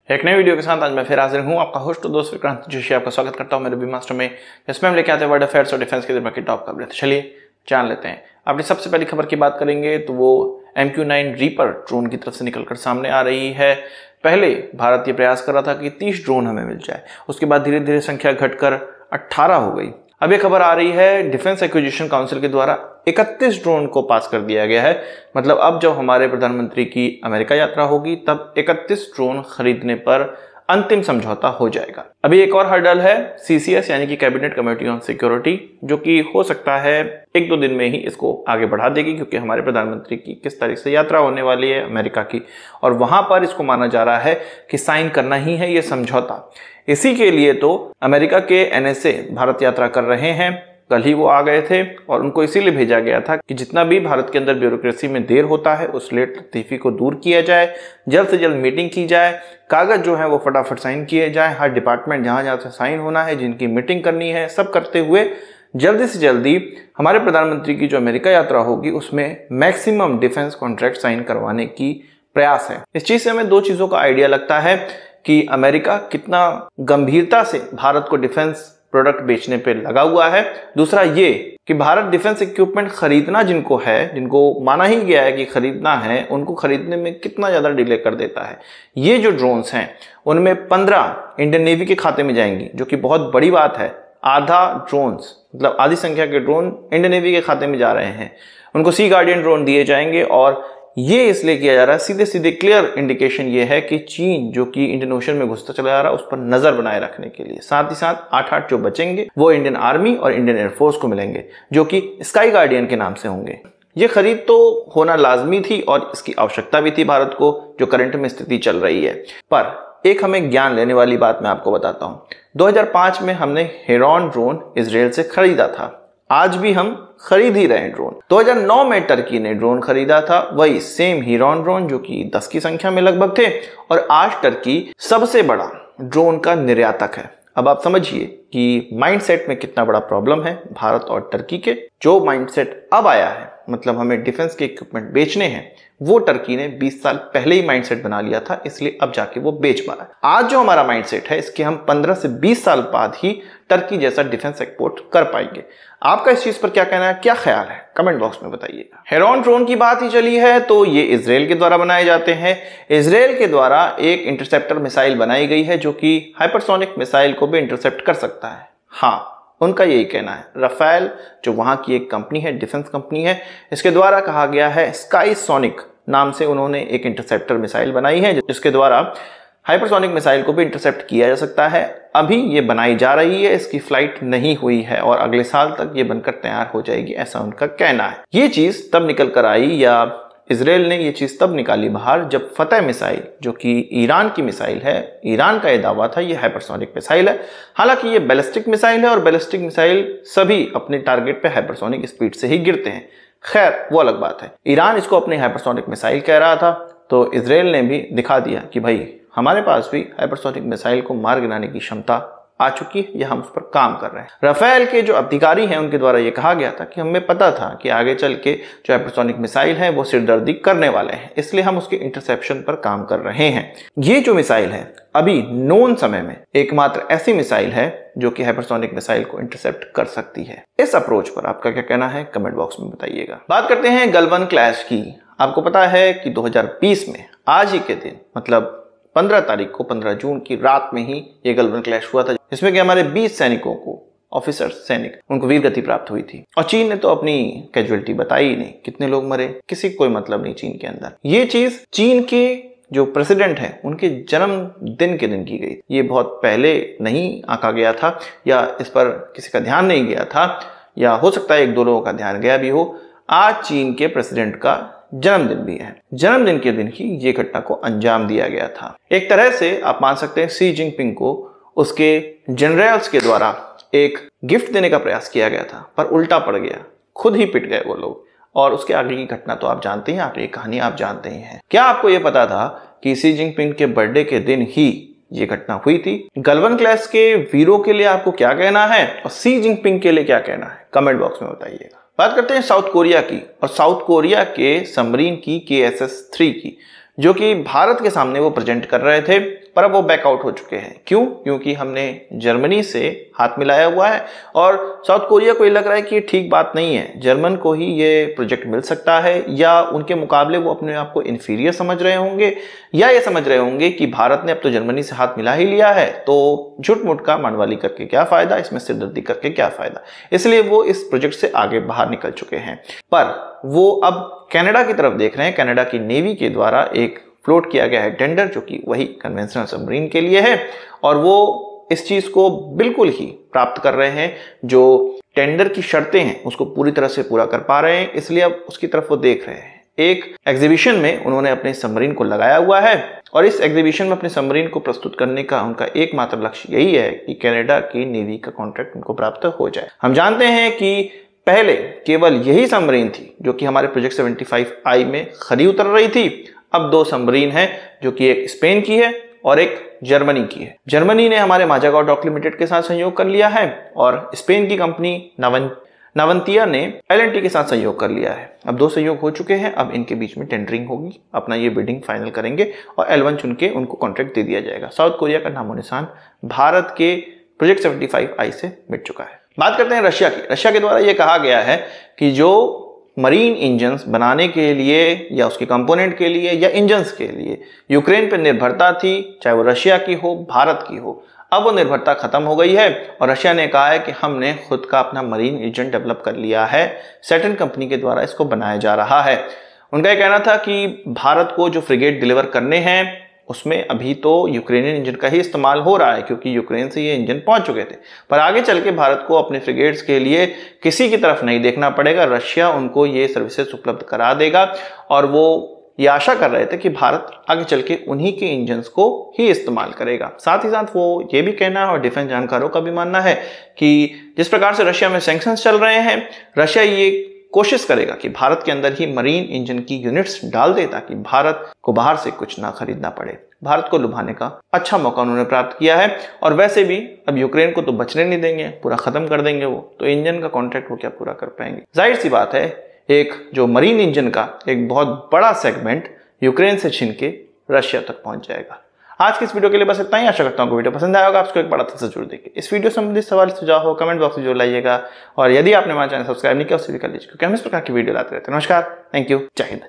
एक नई वीडियो के साथ आज मैं फिर हाजिर हूं, आपका होस्ट और दोस्त विक्रांत जोशी। आपका स्वागत करता हूं मेरे बी मास्टर में, जिसमें हम लेके आते हैं वर्ल्ड अफेयर्स और डिफेंस की दुनिया की टॉप खबरें। चलिए जान लेते हैं। अपनी सबसे पहली खबर की बात करेंगे तो वो MQ-9 रीपर ड्रोन की तरफ से निकलकर सामने आ रही है। पहले भारत ये प्रयास कर रहा था कि 30 ड्रोन हमें मिल जाए, उसके बाद धीरे धीरे संख्या घटकर 18 हो गई। अब ये खबर आ रही है डिफेंस एक्विजिशन काउंसिल के द्वारा 31 ड्रोन को पास कर दिया गया है। मतलब अब जब हमारे प्रधानमंत्री की अमेरिका यात्रा होगी तब 31 ड्रोन खरीदने पर अंतिम समझौता हो जाएगा। अभी एक और हर्डल है CCS यानी कि कैबिनेट कमेटी ऑन सिक्योरिटी, जो कि हो सकता है 1-2 दिन में ही इसको आगे बढ़ा देगी, क्योंकि हमारे प्रधानमंत्री की किस तारीख से यात्रा होने वाली है अमेरिका की, और वहां पर इसको माना जा रहा है कि साइन करना ही है ये समझौता। इसी के लिए तो अमेरिका के NSA भारत यात्रा कर रहे हैं। कल ही वो आ गए थे और उनको इसीलिए भेजा गया था कि जितना भी भारत के अंदर ब्यूरोक्रेसी में देर होता है उस लेट लतीफी को दूर किया जाए, जल्द से जल्द मीटिंग की जाए, कागज जो है वो फटाफट साइन किए जाए। हर डिपार्टमेंट जहां जहां से साइन होना है, जिनकी मीटिंग करनी है, सब करते हुए जल्दी से जल्दी हमारे प्रधानमंत्री की जो अमेरिका यात्रा होगी उसमें मैक्सिमम डिफेंस कॉन्ट्रैक्ट साइन करवाने की प्रयास है। इस चीज से हमें 2 चीजों का आइडिया लगता है कि अमेरिका कितना गंभीरता से भारत को डिफेंस प्रोडक्ट बेचने पे लगा हुआ है। दूसरा ये कि भारत डिफेंस इक्विपमेंट खरीदना जिनको माना ही गया है कि खरीदना है, उनको खरीदने में कितना ज्यादा डिले कर देता है। ये जो ड्रोन्स हैं उनमें 15 इंडियन नेवी के खाते में जाएंगी, जो कि बहुत बड़ी बात है। आधा ड्रोन्स मतलब आधी संख्या के ड्रोन इंडियन नेवी के खाते में जा रहे हैं। उनको सी गार्डियन ड्रोन दिए जाएंगे और ये इसलिए किया जा रहा है, सीधे सीधे क्लियर इंडिकेशन ये है कि चीन जो कि इंडियन ओशन में घुसता चला जा रहा है उस पर नजर बनाए रखने के लिए। साथ ही साथ 8 जो बचेंगे वो इंडियन आर्मी और इंडियन एयरफोर्स को मिलेंगे, जो कि स्काई गार्डियन के नाम से होंगे। ये खरीद तो होना लाजमी थी और इसकी आवश्यकता भी थी भारत को, जो करंट में स्थिति चल रही है। पर एक हमें ज्ञान लेने वाली बात मैं आपको बताता हूं। 2005 में हमने हेरॉन ड्रोन इजराइल से खरीदा था, आज भी हम खरीद ही रहे हैं ड्रोन। 2009 में टर्की ने ड्रोन खरीदा था, वही सेम हीरॉन ड्रोन, जो कि 10 की संख्या में लगभग थे, और आज टर्की सबसे बड़ा ड्रोन का निर्यातक है। अब आप समझिए कि माइंडसेट में कितना बड़ा प्रॉब्लम है भारत और टर्की के। जो माइंडसेट अब आया है, मतलब हमें डिफेंस के इक्विपमेंट बेचने हैं, वो टर्की ने 20 साल पहले ही माइंडसेट बना लिया था, इसलिए अब जाके वो बेच पा रहा है। आज जो हमारा माइंडसेट है, इसके हम 15 से 20 साल बाद ही टर्की जैसा डिफेंस एक्सपोर्ट कर पाएंगे। आपका इस चीज पर क्या कहना है, क्या ख्याल है, कमेंट बॉक्स में बताइएगा। हेरॉन ड्रोन की बात ही चली है तो ये इजराइल के द्वारा बनाए जाते हैं। इजराइल के द्वारा एक इंटरसेप्टर मिसाइल बनाई गई है जो कि हाइपरसोनिक मिसाइल को भी इंटरसेप्ट कर सकता है। हाँ, उनका यही कहना है। राफेल जो वहां की एक कंपनी है, डिफेंस कंपनी है, इसके द्वारा कहा गया है स्काई सोनिक नाम से उन्होंने एक इंटरसेप्टर मिसाइल बनाई है, जिसके द्वारा हाइपरसोनिक मिसाइल को भी इंटरसेप्ट किया जा सकता है। अभी ये बनाई जा रही है, इसकी फ्लाइट नहीं हुई है और अगले साल तक ये बनकर तैयार हो जाएगी, ऐसा उनका कहना है। ये चीज तब निकल कर आई, या इजराइल ने ये चीज तब निकाली बाहर, जब फतेह मिसाइल जो कि ईरान की मिसाइल है, ईरान का ये दावा था ये हाइपरसोनिक मिसाइल है। हालांकि ये बैलिस्टिक मिसाइल है और बैलिस्टिक मिसाइल सभी अपने टारगेट पे हाइपरसोनिक स्पीड से ही गिरते हैं। खैर वो अलग बात है। ईरान इसको अपनी हाइपरसोनिक मिसाइल कह रहा था, तो इजराइल ने भी दिखा दिया कि भाई हमारे पास भी हाइपरसोनिक मिसाइल को मार गिराने की क्षमता आ चुकी है, या हम उस पर काम कर रहे हैं। राफेल के जो अधिकारी हैं उनके द्वारा ये कहा गया था कि हमें पता था कि आगे चल के जो हाइपरसोनिक मिसाइल है वो सिरदर्दी करने वाले हैं, इसलिए हम उसके इंटरसेप्शन पर काम कर रहे हैं। ये जो मिसाइल है अभी नोन समय में एकमात्र ऐसी मिसाइल है जो कि हाइपरसोनिक मिसाइल को इंटरसेप्ट कर सकती है। इस अप्रोच पर आपका क्या कहना है, कमेंट बॉक्स में बताइएगा। बात करते हैं गलवान क्लैश की। आपको पता है कि 2020 में आज ही के दिन, मतलब 15 तारीख को, 15 जून की रात में ही ये गलवान क्लैश हुआ था, जिसमें कि हमारे 20 सैनिकों को, ऑफिसर सैनिक, उनको वीर गति प्राप्त हुई थी। और चीन ने तो अपनी कैजुअलिटी बताई ही नहीं, कितने लोग मरे किसी कोई मतलब नहीं चीन के अंदर। ये चीज चीन के जो प्रेसिडेंट है उनके जन्मदिन के दिन की गई। ये बहुत पहले नहीं आंका गया था, या इस पर किसी का ध्यान नहीं गया था, या हो सकता है 1-2 लोगों का ध्यान गया भी हो। आज चीन के प्रेसिडेंट का जन्मदिन भी है। जन्मदिन के दिन ही ये घटना को अंजाम दिया गया था। एक तरह से आप मान सकते हैं शी जिनपिंग को उसके जनरल्स के द्वारा एक गिफ्ट देने का प्रयास किया गया था, पर उल्टा पड़ गया, खुद ही पिट गए वो लोग। और उसके आगे की घटना तो आप जानते हैं, आगे की कहानी आप जानते ही हैं। क्या आपको यह पता था कि शी जिनपिंग के बर्थडे के दिन ही ये घटना हुई थी? गलवान क्लैश के वीरों के लिए आपको क्या कहना है और शी जिनपिंग के लिए क्या कहना है, कमेंट बॉक्स में बताइएगा। बात करते हैं साउथ कोरिया की, और साउथ कोरिया के सबमरीन की KSS-3 की, जो कि भारत के सामने वो प्रेजेंट कर रहे थे पर अब वो बैकआउट हो चुके हैं। क्यों? क्योंकि हमने जर्मनी से हाथ मिलाया हुआ है और साउथ कोरिया को ये लग रहा है कि ये ठीक बात नहीं है, जर्मन को ही ये प्रोजेक्ट मिल सकता है, या उनके मुकाबले वो अपने आप को इन्फीरियर समझ रहे होंगे, या ये समझ रहे होंगे कि भारत ने अब तो जर्मनी से हाथ मिला ही लिया है, तो झूठ मूठ का मनवाली करके क्या फायदा, इसमें सिरदर्दी करके क्या फायदा। इसलिए वो इस प्रोजेक्ट से आगे बाहर निकल चुके हैं। पर वो अब कनाडा की तरफ देख रहे हैं। कनाडा की नेवी के द्वारा एक फ्लोट किया गया है टेंडर, जो कि वही कन्वेंशनल सबमरीन के लिए है, और वो इस चीज को बिल्कुल ही प्राप्त कर रहे हैं। जो टेंडर की शर्तें हैं उसको पूरी तरह से पूरा कर पा रहे हैं, इसलिए अब उसकी तरफ वो देख रहे हैं। एक एग्जीबिशन में उन्होंने अपने सबमरीन को लगाया हुआ है और इस एग्जीबिशन में अपने सबमरीन को प्रस्तुत करने का उनका एकमात्र लक्ष्य यही है कि कनाडा की नेवी का कॉन्ट्रैक्ट उनको प्राप्त हो जाए। हम जानते हैं कि पहले केवल यही सबमरीन थी जो कि हमारे प्रोजेक्ट 75I में खरी उतर रही थी। अब 2 सबमरीन हैं, जो कि एक स्पेन की है और एक जर्मनी की है। जर्मनी ने हमारे माजागाओ डॉक लिमिटेड के साथ सहयोग कर लिया है और स्पेन की कंपनी नावंतिया ने LNT के साथ सहयोग कर लिया है। अब 2 सहयोग हो चुके हैं, अब इनके बीच में टेंडरिंग होगी, अपना ये बिडिंग फाइनल करेंगे और L1 चुन के उनको कॉन्ट्रैक्ट दे दिया जाएगा। साउथ कोरिया का नामो निशान भारत के प्रोजेक्ट 75I से मिट चुका है। बात करते हैं रशिया की। रशिया के द्वारा यह कहा गया है कि जो मरीन इंजन्स बनाने के लिए या उसके कंपोनेंट के लिए या इंजन्स के लिए यूक्रेन पर निर्भरता थी, चाहे वो रशिया की हो, भारत की हो, अब वो निर्भरता खत्म हो गई है और रशिया ने कहा है कि हमने खुद का अपना मरीन इंजन डेवलप कर लिया है। सैटर्न कंपनी के द्वारा इसको बनाया जा रहा है। उनका यह कहना था कि भारत को जो फ्रिगेट डिलीवर करने हैं उसमें अभी तो यूक्रेनियन इंजन का ही इस्तेमाल हो रहा है, क्योंकि यूक्रेन से ये इंजन पहुंच चुके थे, पर आगे चल के भारत को अपने फ्रिगेट्स के लिए किसी की तरफ नहीं देखना पड़ेगा। रशिया उनको ये सर्विसेज उपलब्ध करा देगा और वो ये आशा कर रहे थे कि भारत आगे चल के उन्हीं के इंजन्स को ही इस्तेमाल करेगा। साथ ही साथ वो ये भी कहना है और डिफेंस जानकारों का भी मानना है कि जिस प्रकार से रशिया में सैंक्शंस चल रहे हैं, रशिया ये कोशिश करेगा कि भारत के अंदर ही मरीन इंजन की यूनिट्स डाल दे ताकि भारत को बाहर से कुछ ना खरीदना पड़े। भारत को लुभाने का अच्छा मौका उन्होंने प्राप्त किया है और वैसे भी अब यूक्रेन को तो बचने नहीं देंगे, पूरा खत्म कर देंगे वो, तो इंजन का कॉन्ट्रैक्ट वो क्या पूरा कर पाएंगे। जाहिर सी बात है, एक जो मरीन इंजन का एक बहुत बड़ा सेगमेंट यूक्रेन से छीन के रशिया तक पहुंच जाएगा। आज की इस वीडियो के लिए बस इतना ही। आशा करता हूं कि वीडियो पसंद आया होगा। आपको एक बड़ा था जरूर देखिए। इस वीडियो संबंधित सवाल सुझाव हो कमेंट बॉक्स में जरूर लाइएगा और यदि आपने हमारा चैनल सब्सक्राइब नहीं किया उसे भी कर लीजिए, क्योंकि हम इस प्रकार की वीडियो लाते रहते हैं। नमस्कार, थैंक यू, जय हिंद।